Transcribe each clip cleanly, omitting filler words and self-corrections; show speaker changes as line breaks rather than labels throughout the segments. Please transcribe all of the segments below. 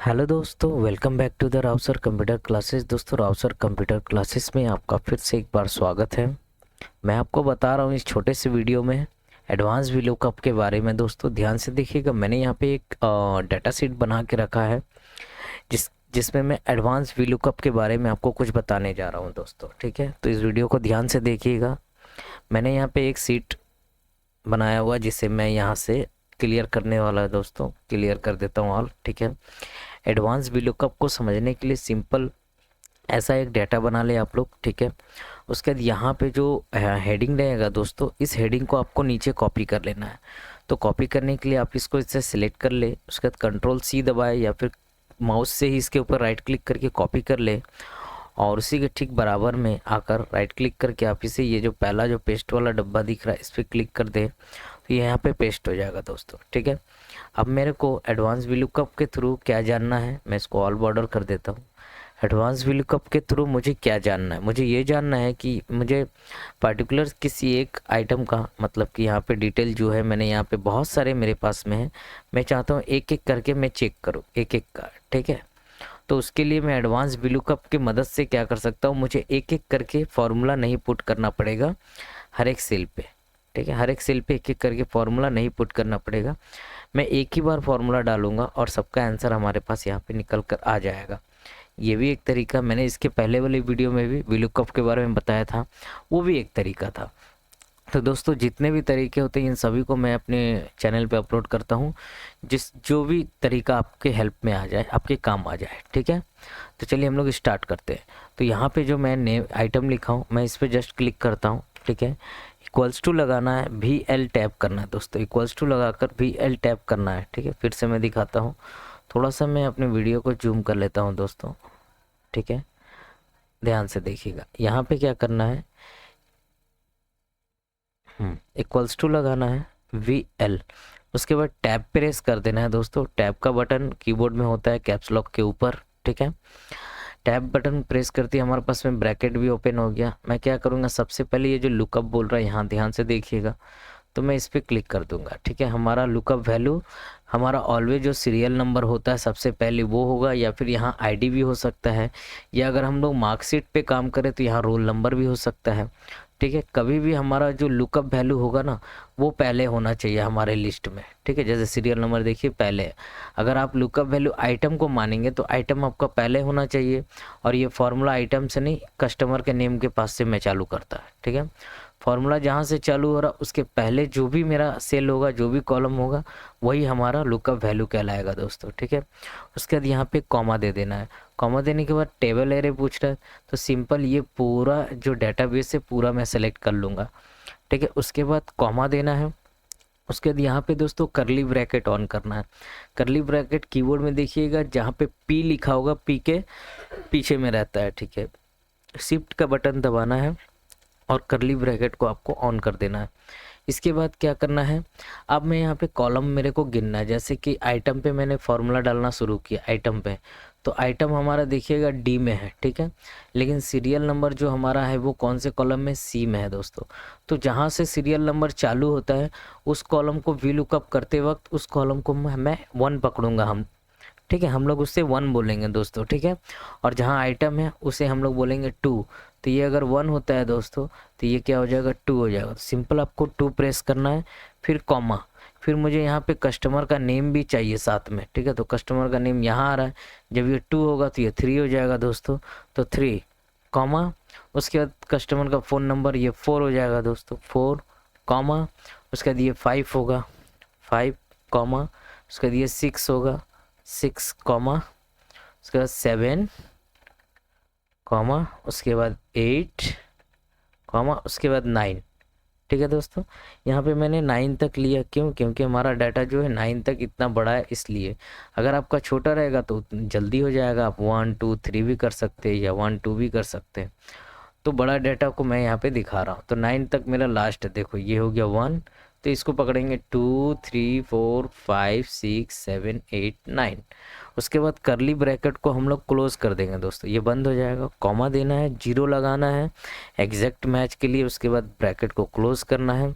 Hello दोस्तों, welcome back to the राउसर computer classes. दोस्तों, राउसर कंप्यूटर क्लासेस में आपका फिर से एक बार स्वागत है। मैं आपको बता रहा हूँ इस छोटे से वीडियो में एडवांस वीलुकअप के बारे में। दोस्तों ध्यान से देखिएगा, मैंने यहाँ पे एक डाटा शीट बना के रखा है जिसमें मैं एडवांस वीलुकअप के बारे में आपको कुछ बताने जा रहा हूँ दोस्तों। ठीक है, तो इस वीडियो को ध्यान से देखिएगा। मैंने यहाँ पे एक शीट बनाया हुआ जिसे मैं यहाँ से क्लियर करने वाला है। दोस्तों क्लियर कर देता हूँ ऑल। ठीक है, एडवांस वीलुकअप को समझने के लिए सिंपल ऐसा एक डाटा बना ले आप लोग। ठीक है, उसके बाद यहाँ पे जो हेडिंग रहेगा दोस्तों, इस हेडिंग को आपको नीचे कॉपी कर लेना है। तो कॉपी करने के लिए आप इसको इससे सिलेक्ट कर ले, उसके बाद कंट्रोल सी दबाए या फिर माउस से ही इसके ऊपर राइट क्लिक करके कॉपी कर ले, और उसी के ठीक बराबर में आकर राइट क्लिक करके आप इसे ये जो पहला जो पेस्ट वाला डब्बा दिख रहा है इस पर क्लिक कर दे, तो ये यहाँ पे पेस्ट हो जाएगा दोस्तों। ठीक है, अब मेरे को एडवांस वीलुकअप के थ्रू क्या जानना है, मैं इसको ऑल बॉर्डर कर देता हूँ। एडवांस वीलुकअप के थ्रू मुझे क्या जानना है, मुझे ये जानना है कि मुझे पर्टिकुलर किसी एक आइटम का, मतलब कि यहाँ पे डिटेल जो है मैंने यहाँ पे बहुत सारे मेरे पास में है, मैं चाहता हूँ एक एक करके मैं चेक करूँ एक एक का। ठीक है, तो उसके लिए मैं एडवांस वीलुकअप की मदद से क्या कर सकता हूँ, मुझे एक एक करके फॉर्मूला नहीं पुट करना पड़ेगा हर एक सेल पे। ठीक है, हर एक सेल पे एक एक करके फॉर्मूला नहीं पुट करना पड़ेगा, मैं एक ही बार फॉर्मूला डालूंगा और सबका आंसर हमारे पास यहाँ पे निकल कर आ जाएगा। ये भी एक तरीका, मैंने इसके पहले वाली वीडियो में भी वीलुकअप के बारे में बताया था, वो भी एक तरीका था। तो दोस्तों जितने भी तरीके होते हैं इन सभी को मैं अपने चैनल पे अपलोड करता हूँ, जो भी तरीका आपके हेल्प में आ जाए, आपके काम आ जाए। ठीक है, तो चलिए हम लोग स्टार्ट करते हैं। तो यहाँ पे जो मैं नेम आइटम लिखा हूँ, मैं इस पर जस्ट क्लिक करता हूँ। ठीक है, इक्वल्स टू लगाना है, VL टैप करना है दोस्तों, इक्वल्स टू लगाकर VL टैप करना है। ठीक है, फिर से मैं दिखाता हूँ, थोड़ा सा मैं अपने वीडियो को जूम कर लेता हूँ दोस्तों। ठीक है, ध्यान से देखिएगा, यहाँ पे क्या करना है, इक्वल्स टू लगाना है VL, उसके बाद टैब प्रेस कर देना है दोस्तों। टैब का बटन कीबोर्ड में होता है कैप्स लॉक के ऊपर। ठीक है, टैब बटन प्रेस करते ही हमारे पास में ब्रैकेट भी ओपन हो गया। मैं क्या करूँगा, सबसे पहले ये जो लुकअप बोल रहा है यहाँ ध्यान से देखिएगा, तो मैं इस पर क्लिक कर दूंगा। ठीक है, हमारा लुकअप वैल्यू हमारा ऑलवेज जो सीरियल नंबर होता है सबसे पहले वो होगा, या फिर यहाँ आईडी भी हो सकता है, या अगर हम लोग मार्कशीट पे काम करें तो यहाँ रोल नंबर भी हो सकता है। ठीक है, कभी भी हमारा जो लुकअप वैल्यू होगा ना वो पहले होना चाहिए हमारे लिस्ट में। ठीक है, जैसे सीरियल नंबर देखिए पहले है। अगर आप लुकअप वैल्यू आइटम को मानेंगे तो आइटम आपका पहले होना चाहिए, और ये फॉर्मूला आइटम से नहीं, कस्टमर के नेम के पास से मैं चालू करता है। ठीक है, फॉर्मूला जहाँ से चालू हो रहा उसके पहले जो भी मेरा सेल होगा, जो भी कॉलम होगा, वही हमारा लुकअप वैल्यू कहलाएगा दोस्तों। ठीक है, उसके बाद यहाँ पे कॉमा दे देना है। कॉमा देने के बाद टेबल एरे पूछ रहा है, तो सिंपल ये पूरा जो डेटाबेस है पूरा मैं सेलेक्ट कर लूँगा। ठीक है, उसके बाद कॉमा देना है। उसके बाद यहाँ पे दोस्तों करली ब्रैकेट ऑन करना है। करली ब्रैकेट कीबोर्ड में देखिएगा जहाँ पे P लिखा होगा, P के पीछे में रहता है। ठीक है, शिफ्ट का बटन दबाना है और करली ब्रैकेट को आपको ऑन कर देना है। इसके बाद क्या करना है, अब मैं यहाँ पे कॉलम मेरे को गिनना है। जैसे कि आइटम पे मैंने फॉर्मूला डालना शुरू किया आइटम पे, तो आइटम हमारा देखिएगा D में है। ठीक है, लेकिन सीरियल नंबर जो हमारा है वो कौन से कॉलम में, C में है दोस्तों। तो जहाँ से सीरियल नंबर चालू होता है उस कॉलम को VLOOKUP करते वक्त उस कॉलम को मैं 1 पकड़ूंगा हम। ठीक है, हम लोग उससे 1 बोलेंगे दोस्तों। ठीक है, और जहाँ आइटम है उसे हम लोग बोलेंगे 2। तो ये अगर 1 होता है दोस्तों तो ये क्या हो जाएगा, 2 हो जाएगा। सिंपल आपको 2 प्रेस करना है, फिर कॉमा, फिर मुझे यहाँ पे कस्टमर का नेम भी चाहिए साथ में। ठीक है, तो कस्टमर का नेम यहाँ आ रहा है, जब ये 2 होगा तो ये 3 हो जाएगा दोस्तों। तो 3 कॉमा, उसके बाद कस्टमर का फ़ोन नंबर ये 4 हो जाएगा दोस्तों, 4 कॉमा, उसके बाद ये 5 होगा, 5 कॉमा, उसके बाद ये 6 होगा, 6 कॉमा, उसके बाद 7 कॉमा, उसके बाद 8 कॉमा, उसके बाद 9। ठीक है दोस्तों, यहाँ पे मैंने 9 तक लिया, क्यों, क्योंकि हमारा डाटा जो है 9 तक इतना बड़ा है इसलिए। अगर आपका छोटा रहेगा तो जल्दी हो जाएगा, आप 1 2 3 भी कर सकते हैं या 1 2 भी कर सकते हैं। तो बड़ा डाटा को मैं यहाँ पे दिखा रहा हूँ, तो 9 तक मेरा लास्ट है। देखो ये हो गया 1, तो इसको पकड़ेंगे 2 3 4 5 6 7 8 9। उसके बाद करली ब्रैकेट को हम लोग क्लोज कर देंगे दोस्तों, ये बंद हो जाएगा। कॉमा देना है, 0 लगाना है एग्जैक्ट मैच के लिए, उसके बाद ब्रैकेट को क्लोज करना है।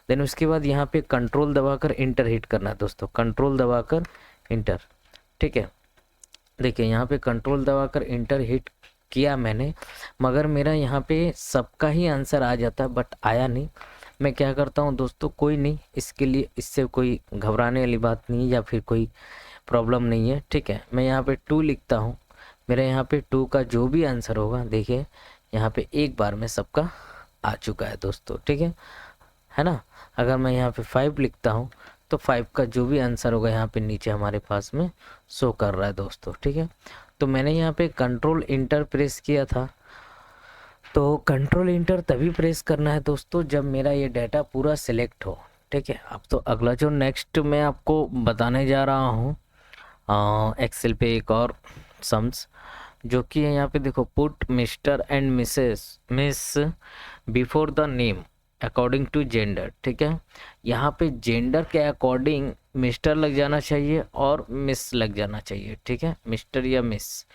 देन उसके बाद यहाँ पे कंट्रोल दबाकर इंटर हिट करना है दोस्तों, कंट्रोल दबाकर इंटर। ठीक है, देखिए यहाँ पे कंट्रोल दबाकर इंटर हिट किया मैंने, मगर मेरा यहाँ पे सबका ही आंसर आ जाता, बट आया नहीं। मैं क्या करता हूँ दोस्तों, कोई नहीं, इसके लिए इससे कोई घबराने वाली बात नहीं है या फिर कोई प्रॉब्लम नहीं है, ठीक है। मैं यहाँ पे 2 लिखता हूँ, मेरे यहाँ पे 2 का जो भी आंसर होगा, देखिए यहाँ पे एक बार में सबका आ चुका है दोस्तों, ठीक है ना। अगर मैं यहाँ पे 5 लिखता हूँ तो 5 का जो भी आंसर होगा यहाँ पे नीचे हमारे पास में शो कर रहा है दोस्तों, ठीक है। तो मैंने यहाँ पे कंट्रोल इंटर प्रेस किया था, तो कंट्रोल इंटर तभी प्रेस करना है दोस्तों जब मेरा ये डाटा पूरा सिलेक्ट हो, ठीक है। अब तो अगला जो नेक्स्ट मैं आपको बताने जा रहा हूँ एक्सेल पे एक और सम्स, जो कि है यहाँ पे देखो, put mister and miss before the name according to gender, ठीक है। यहाँ पे जेंडर के अकॉर्डिंग मिस्टर लग जाना चाहिए और मिस लग जाना चाहिए, ठीक है, मिस्टर या मिस।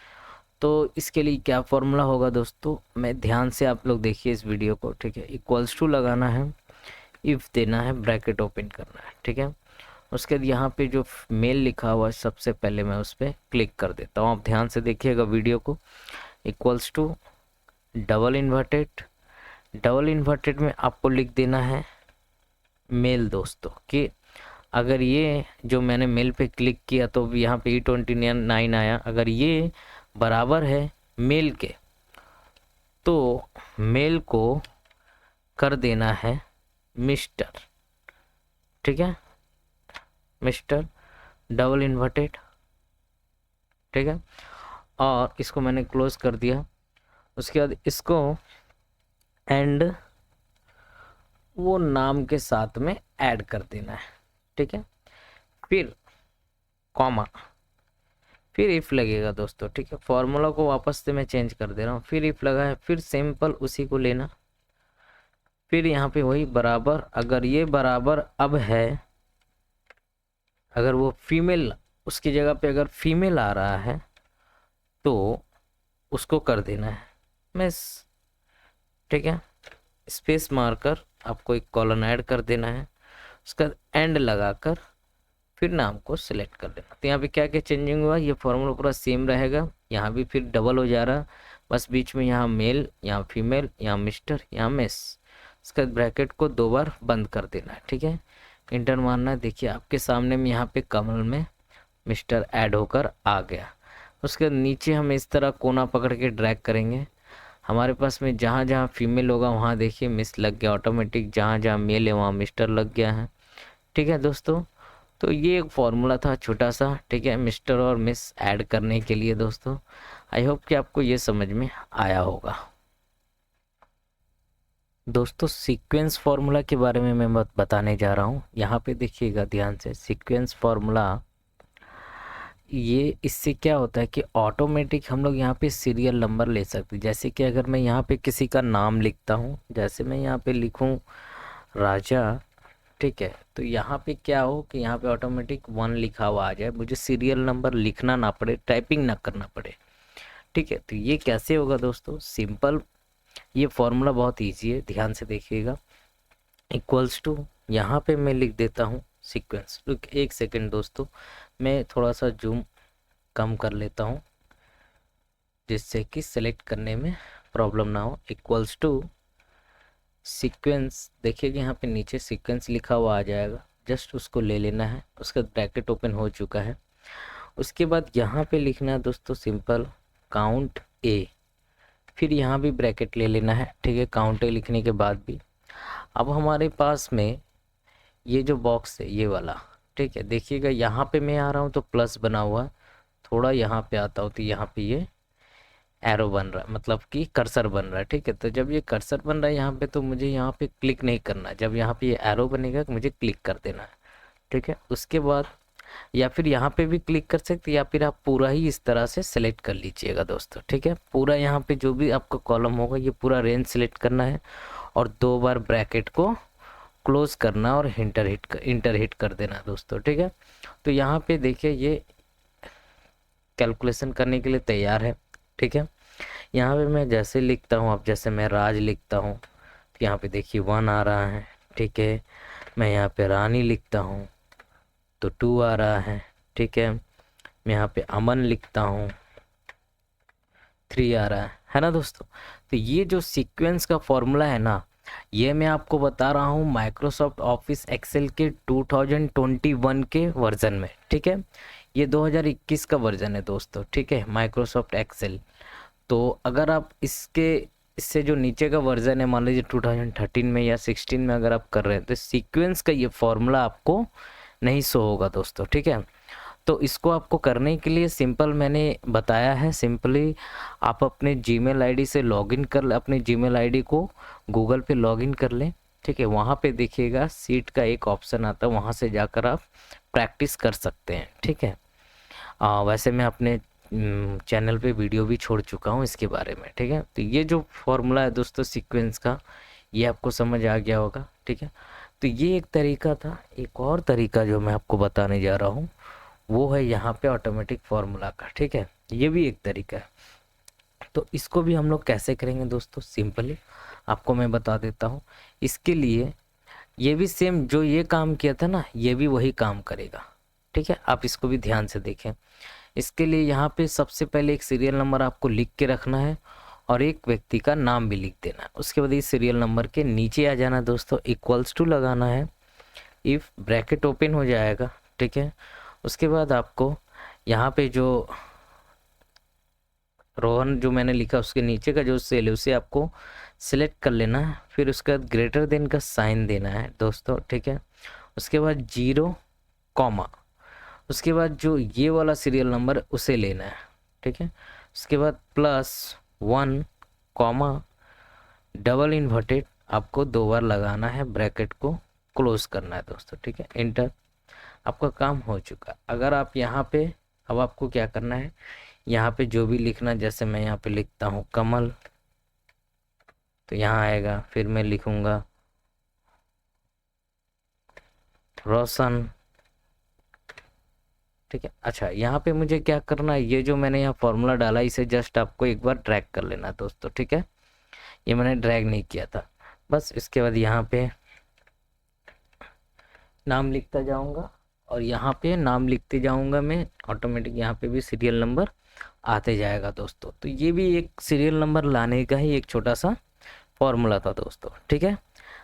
तो इसके लिए क्या फॉर्मूला होगा दोस्तों, मैं ध्यान से आप लोग देखिए इस वीडियो को, ठीक है। इक्वल्स टू लगाना है, इफ देना है, ब्रैकेट ओपन करना है, ठीक है। उसके बाद यहाँ पे जो मेल लिखा हुआ है सबसे पहले मैं उस पर क्लिक कर देता हूँ, आप ध्यान से देखिएगा वीडियो को। इक्वल्स टू डबल इन्वर्टेड में आपको लिख देना है मेल दोस्तों, कि अगर ये जो मैंने मेल पे क्लिक किया तो यहाँ पे E29 आया, अगर ये बराबर है मेल के तो मेल को कर देना है मिस्टर, ठीक है, मिस्टर डबल इन्वर्टेड, ठीक है। और इसको मैंने क्लोज कर दिया। उसके बाद इसको एंड वो नाम के साथ में ऐड कर देना है, ठीक है। फिर कॉमा, फिर इफ लगेगा दोस्तों, ठीक है। फॉर्मूला को वापस से मैं चेंज कर दे रहा हूँ, फिर इफ लगा है, फिर सिंपल उसी को लेना, फिर यहाँ पे वही बराबर, अगर ये बराबर अब है, अगर वो फीमेल उसकी जगह पे अगर फीमेल आ रहा है तो उसको कर देना है मिस, ठीक है। स्पेस मारकर आपको एक कॉलन ऐड कर देना है, उसका एंड लगाकर फिर नाम को सिलेक्ट कर देना। तो यहाँ पे क्या क्या चेंजिंग हुआ, ये फॉर्मूला पूरा सेम रहेगा, यहाँ भी फिर डबल हो जा रहा, बस बीच में यहाँ मेल, यहाँ फीमेल, यहाँ मिस्टर, यहाँ मिस। इसका ब्रैकेट को 2 बार बंद कर देना है, ठीक है, इंटर मारना है। देखिए आपके सामने में यहाँ पे कमल में मिस्टर ऐड होकर आ गया। उसके नीचे हम इस तरह कोना पकड़ के ड्रैग करेंगे, हमारे पास में जहाँ जहाँ फीमेल होगा वहाँ देखिए मिस लग गया ऑटोमेटिक, जहाँ जहाँ मेल है वहाँ मिस्टर लग गया है, ठीक है दोस्तों। तो ये एक फॉर्मूला था छोटा सा, ठीक है, मिस्टर और मिस ऐड करने के लिए दोस्तों। आई होप कि आपको ये समझ में आया होगा दोस्तों। सीक्वेंस फार्मूला के बारे में मैं बताने जा रहा हूँ, यहाँ पे देखिएगा ध्यान से। सीक्वेंस फार्मूला ये, इससे क्या होता है कि ऑटोमेटिक हम लोग यहाँ पे सीरियल नंबर ले सकते हैं। जैसे कि अगर मैं यहाँ पे किसी का नाम लिखता हूँ, जैसे मैं यहाँ पे लिखूँ राजा, ठीक है, तो यहाँ पे क्या हो कि यहाँ पे ऑटोमेटिक 1 लिखा हुआ आ जाए, मुझे सीरियल नंबर लिखना ना पड़े, टाइपिंग ना करना पड़े, ठीक है। तो ये कैसे होगा दोस्तों, सिंपल, ये फॉर्मूला बहुत इजी है, ध्यान से देखिएगा। इक्वल्स टू, यहाँ पे मैं लिख देता हूँ सीक्वेंस, एक सेकेंड दोस्तों, मैं थोड़ा सा जूम कम कर लेता हूँ जिससे कि सेलेक्ट करने में प्रॉब्लम ना हो। इक्वल्स टू सीक्वेंस, देखिएगा यहाँ पे नीचे सीक्वेंस लिखा हुआ आ जाएगा, जस्ट उसको ले लेना है, उसका ब्रैकेट ओपन हो चुका है। उसके बाद यहाँ पे लिखना है दोस्तों सिंपल काउंट ए, फिर यहाँ भी ब्रैकेट ले लेना है, ठीक है, काउंट ए लिखने के बाद भी। अब हमारे पास में ये जो बॉक्स है ये वाला, ठीक है, देखिएगा यहाँ पे मैं आ रहा हूँ तो प्लस बना हुआ, थोड़ा यहाँ पे आता हूँ तो यहाँ पे ये एरो बन रहा है, मतलब कि कर्सर बन रहा है, ठीक है। तो जब ये कर्सर बन रहा है यहाँ पे तो मुझे यहाँ पे क्लिक नहीं करना, जब यहाँ पे ये एरो बनेगा तो मुझे क्लिक कर देना है, ठीक है। उसके बाद या फिर यहाँ पे भी क्लिक कर सकते, या फिर आप पूरा ही इस तरह से सेलेक्ट कर लीजिएगा दोस्तों, ठीक है। पूरा यहाँ पे जो भी आपका कॉलम होगा ये पूरा रेंज सेलेक्ट करना है और 2 बार ब्रैकेट को क्लोज करना और इंटर हिट कर देना दोस्तों, ठीक है। तो यहाँ पे देखिए ये कैलकुलेशन करने के लिए तैयार है, ठीक है। यहाँ पे मैं जैसे लिखता हूँ, अब जैसे मैं राज लिखता हूँ तो यहाँ पे देखिए 1 आ रहा है, ठीक है। मैं यहाँ पे रानी लिखता हूँ तो 2 आ रहा है, ठीक है। मैं यहाँ पे अमन लिखता हूँ, 3 आ रहा है ना दोस्तों। तो ये जो सीक्वेंस का फॉर्मूला है ना, ये मैं आपको बता रहा हूँ माइक्रोसॉफ्ट ऑफिस एक्सेल के 2021 के वर्जन में, ठीक है। ये 2021 का वर्जन है दोस्तों, ठीक है, माइक्रोसॉफ्ट एक्सेल। तो अगर आप इससे जो नीचे का वर्जन है, मान लीजिए 2013 में या 16 में अगर आप कर रहे हैं, तो सीक्वेंस का ये फॉर्मूला आपको नहीं शो होगा दोस्तों, ठीक है। तो इसको आपको करने के लिए सिंपल मैंने बताया है, सिंपली आप अपने जीमेल आईडी से लॉगिन कर ले, अपने जीमेल आईडी को गूगल पे लॉगिन कर लें, ठीक है। वहाँ पे देखिएगा सीट का एक ऑप्शन आता है, वहाँ से जाकर आप प्रैक्टिस कर सकते हैं, ठीक है। वैसे मैं अपने चैनल पे वीडियो भी छोड़ चुका हूँ इसके बारे में, ठीक है। तो ये जो फॉर्मूला है दोस्तों सीक्वेंस का, ये आपको समझ आ गया होगा, ठीक है। तो ये एक तरीका था। एक और तरीका जो मैं आपको बताने जा रहा हूँ वो है यहाँ पे ऑटोमेटिक फार्मूला का, ठीक है। ये भी एक तरीका है। तो इसको भी हम लोग कैसे करेंगे दोस्तों, सिंपली आपको मैं बता देता हूँ। इसके लिए ये भी सेम जो ये काम किया था ना, ये भी वही काम करेगा, ठीक है। आप इसको भी ध्यान से देखें। इसके लिए यहाँ पे सबसे पहले एक सीरियल नंबर आपको लिख के रखना है और एक व्यक्ति का नाम भी लिख देना है। उसके बाद इस सीरियल नंबर के नीचे आ जाना दोस्तों, इक्वल्स टू लगाना है, इफ ब्रैकेट ओपन हो जाएगा, ठीक है। उसके बाद आपको यहाँ पे जो रोहन जो मैंने लिखा उसके नीचे का जो सेल है उसे आपको सिलेक्ट कर लेना है। फिर उसके बाद ग्रेटर देन का साइन देना है दोस्तों, ठीक है। उसके बाद 0, उसके बाद जो ये वाला सीरियल नंबर है उसे लेना है, ठीक है। उसके बाद +1, डबल इन्वर्टेड आपको 2 बार लगाना है, ब्रैकेट को क्लोज करना है दोस्तों, ठीक है। एंटर, आपका काम हो चुका। अगर आप यहाँ पे, अब आपको क्या करना है, यहाँ पे जो भी लिखना, जैसे मैं यहाँ पे लिखता हूँ कमल, तो यहाँ आएगा। फिर मैं लिखूंगा रोशन, ठीक है। अच्छा, यहाँ पे मुझे क्या करना है, ये जो मैंने यहाँ फॉर्मूला डाला इसे जस्ट आपको एक बार ड्रैग कर लेना दोस्तों, ठीक है। ये मैंने ड्रैग नहीं किया था, बस। इसके बाद यहाँ पे नाम लिखता जाऊंगा और यहाँ पे नाम लिखते जाऊंगा मैं, ऑटोमेटिक यहाँ पे भी सीरियल नंबर आते जाएगा दोस्तों। तो ये भी एक सीरियल नंबर लाने का ही एक छोटा सा फॉर्मूला था दोस्तों, ठीक है।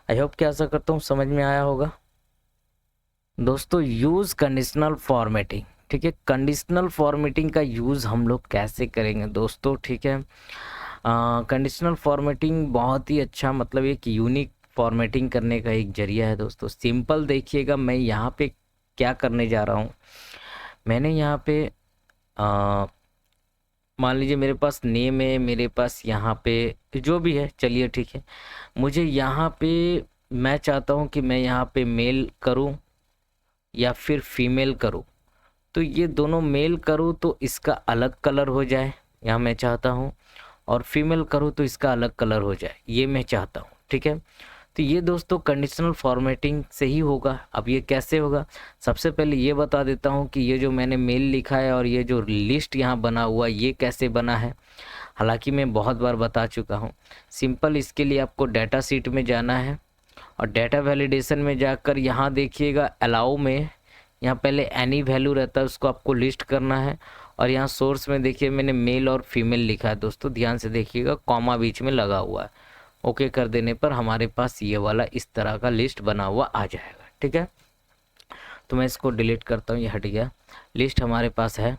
आई होप कि आशा करता हूँ समझ में आया होगा दोस्तों। यूज कंडीशनल फॉर्मेटिंग, ठीक है। कंडीशनल फॉर्मेटिंग का यूज़ हम लोग कैसे करेंगे दोस्तों, ठीक है। कंडीशनल फॉर्मेटिंग बहुत ही अच्छा, मतलब एक यूनिक फॉर्मेटिंग करने का एक जरिया है दोस्तों। सिंपल देखिएगा, मैं यहाँ पे क्या करने जा रहा हूँ। मैंने यहाँ पे मान लीजिए मेरे पास नेम है, मेरे पास यहाँ पे जो भी है, चलिए ठीक है। मुझे यहाँ पे मैं चाहता हूँ कि मैं यहाँ पे मेल करूँ या फिर फीमेल करूँ। तो ये दोनों मेल करूँ तो इसका अलग कलर हो जाए, यहाँ मैं चाहता हूँ, और फीमेल करूँ तो इसका अलग कलर हो जाए, ये मैं चाहता हूँ, ठीक है। तो ये दोस्तों कंडीशनल फॉर्मेटिंग से ही होगा। अब ये कैसे होगा, सबसे पहले ये बता देता हूँ कि ये जो मैंने मेल लिखा है और ये जो लिस्ट यहाँ बना हुआ ये कैसे बना है। हालांकि मैं बहुत बार बता चुका हूँ। सिंपल इसके लिए आपको डाटा शीट में जाना है और डाटा वैलिडेशन में जाकर यहाँ देखिएगा अलाउ में, यहाँ पहले एनी वैल्यू रहता है उसको आपको लिस्ट करना है। और यहाँ सोर्स में देखिए मैंने मेल और फीमेल लिखा है दोस्तों, ध्यान से देखिएगा, कॉमा बीच में लगा हुआ है। ओके कर देने पर हमारे पास ये वाला इस तरह का लिस्ट बना हुआ आ जाएगा, ठीक है। तो मैं इसको डिलीट करता हूँ, ये हट गया, लिस्ट हमारे पास है।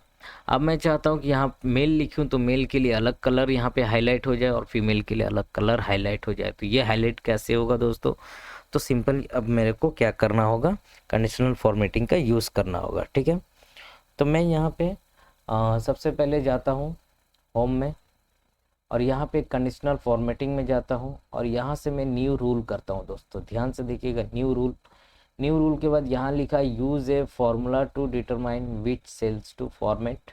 अब मैं चाहता हूँ कि यहाँ मेल लिखूँ तो मेल के लिए अलग कलर यहाँ पे हाईलाइट हो जाए और फीमेल के लिए अलग कलर हाईलाइट हो जाए। तो ये हाईलाइट कैसे होगा दोस्तों, तो सिंपल अब मेरे को क्या करना होगा, कंडीशनल फॉर्मेटिंग का यूज़ करना होगा, ठीक है। तो मैं यहाँ पे सबसे पहले जाता हूँ होम में और यहाँ पे कंडीशनल फॉर्मेटिंग में जाता हूँ और यहाँ से मैं न्यू रूल करता हूँ दोस्तों, ध्यान से देखिएगा, न्यू रूल के बाद यहाँ लिखा है use a formula to determine which cells to format.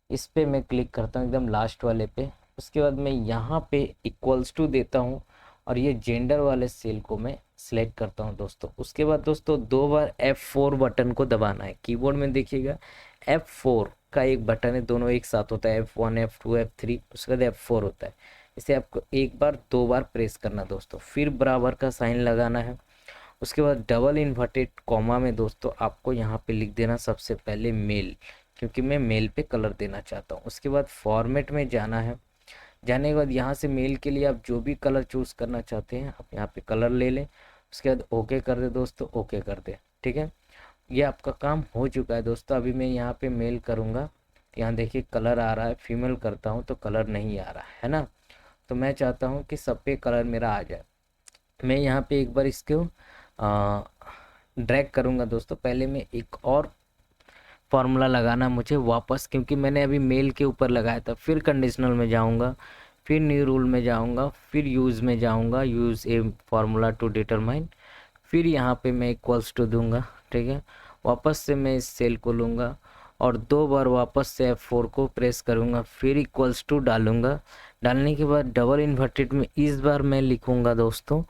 इस पे मैं क्लिक करता हूँ एकदम लास्ट वाले पे। उसके बाद मैं यहाँ पे इक्वल्स टू देता हूँ और ये जेंडर वाले सेल को मैं सिलेक्ट करता हूँ दोस्तों। उसके बाद दोस्तों 2 बार F4 बटन को दबाना है। कीबोर्ड में देखिएगा F4 का एक बटन है, दोनों एक साथ होता है, F1 F2 F3, उसके बाद F4 होता है। इसे आपको 1 बार 2 बार प्रेस करना दोस्तों, फिर बराबर का साइन लगाना है। उसके बाद डबल इन्वर्टेड कॉमा में दोस्तों आपको यहाँ पे लिख देना सबसे पहले मेल, क्योंकि मैं मेल पे कलर देना चाहता हूँ। उसके बाद फॉर्मेट में जाना है। जाने के बाद यहाँ से मेल के लिए आप जो भी कलर चूज़ करना चाहते हैं आप यहाँ पे कलर ले लें। उसके बाद ओके कर दे दोस्तों, ओके कर दे। ठीक है, ये आपका काम हो चुका है दोस्तों। अभी मैं यहाँ पे मेल करूँगा, यहाँ देखिए कलर आ रहा है, फीमेल करता हूँ तो कलर नहीं आ रहा है ना। तो मैं चाहता हूँ कि सब पे कलर मेरा आ जाए। मैं यहाँ पे एक बार इसको ड्रैग करूँगा दोस्तों। पहले मैं एक और फार्मूला लगाना मुझे वापस, क्योंकि मैंने अभी मेल के ऊपर लगाया था। फिर कंडीशनल में जाऊँगा, फिर न्यू रूल में जाऊँगा, फिर यूज़ में जाऊँगा, use a formula to determine, फिर यहाँ पे मैं इक्वल्स टू दूंगा। ठीक है, वापस से मैं इस सेल को लूँगा और 2 बार वापस से F4 को प्रेस करूँगा, फिर इक्वल्स टू डालूँगा। डालने के बाद डबल इन्वर्टेड में इस बार मैं लिखूँगा दोस्तों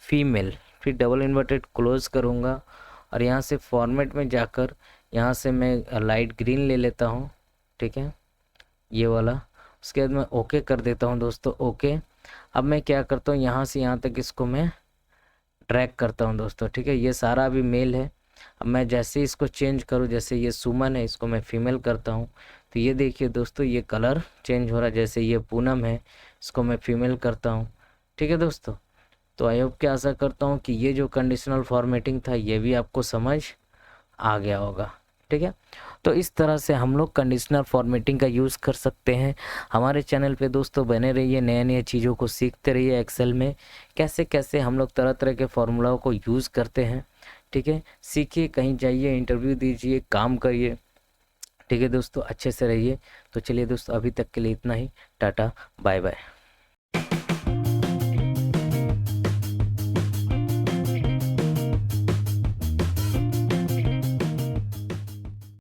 फीमेल, फिर डबल इन्वर्टेड क्लोज करूँगा और यहाँ से फॉर्मेट में जाकर यहाँ से मैं लाइट ग्रीन ले लेता हूँ। ठीक है, ये वाला। उसके बाद मैं ओके कर देता हूँ दोस्तों, ओके। अब मैं क्या करता हूँ, यहाँ से यहाँ तक इसको मैं ड्रैग करता हूँ दोस्तों। ठीक है, ये सारा अभी मेल है। अब मैं जैसे इसको चेंज करूँ, जैसे ये सुमन है इसको मैं फीमेल करता हूँ तो ये देखिए दोस्तों ये कलर चेंज हो रहा है। जैसे ये पूनम है इसको मैं फीमेल करता हूँ। ठीक है दोस्तों, तो आई होप कि आशा करता हूँ कि ये जो कंडीशनल फॉर्मेटिंग था ये भी आपको समझ आ गया होगा। ठीक है, तो इस तरह से हम लोग कंडीशनल फॉर्मेटिंग का यूज़ कर सकते हैं। हमारे चैनल पे दोस्तों बने रहिए, नए नए चीज़ों को सीखते रहिए। एक्सेल में कैसे कैसे हम लोग तरह तरह के फॉर्मूलाओं को यूज़ करते हैं। ठीक है, सीखिए, कहीं जाइए, इंटरव्यू दीजिए, काम करिए। ठीक है दोस्तों, अच्छे से रहिए। तो चलिए दोस्तों, अभी तक के लिए इतना ही। Tata, bye bye.